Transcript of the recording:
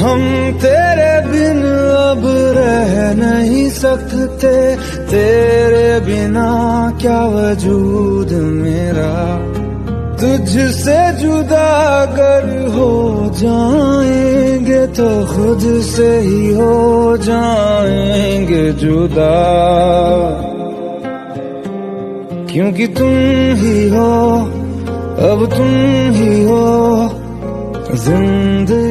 हम तेरे बिन अब रह नहीं सकते, तेरे बिना क्या वजूद मेरा। तुझसे जुदा अगर हो जाएंगे तो खुद से ही हो जाएंगे जुदा, क्योंकि तुम ही हो, अब तुम ही हो जिंदगी।